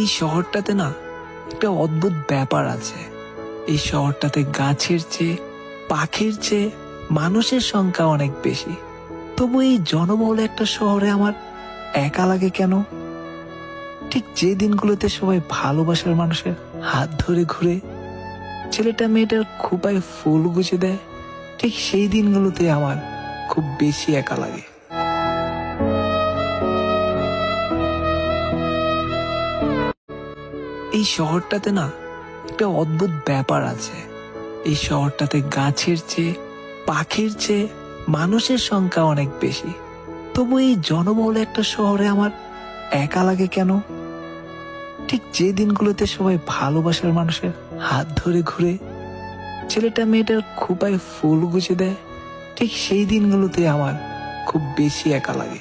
এই শহরটাতে না একটা অদ্ভুত ব্যাপার আছে। এই শহরটাতে গাছের চেয়ে, পাখির চেয়ে মানুষের সংখ্যা অনেক বেশি। তবু এই জনবহুল একটা শহরে আমার একা লাগে কেন? ঠিক যে দিনগুলোতে সবাই ভালোবাসার মানুষের হাত ধরে ঘুরে, ছেলেটা মেয়েটার খোঁপায় ফুল গুজে দেয়, ঠিক সেই দিনগুলোতে আমার খুব বেশি একা লাগে। এই শহরটাতে না একটা অদ্ভুত ব্যাপার আছে। এই শহরটাতে গাছের চেয়ে, পাখির চেয়ে মানুষের সংখ্যা অনেক বেশি। তবু এই জনবহুল একটা শহরে আমার একা লাগে কেন? ঠিক যে দিনগুলোতে সবাই ভালোবাসার মানুষের হাত ধরে ঘুরে, ছেলেটা মেয়েটার খোঁপায় ফুল গুজে দেয়, ঠিক সেই দিনগুলোতে আমার খুব বেশি একা লাগে।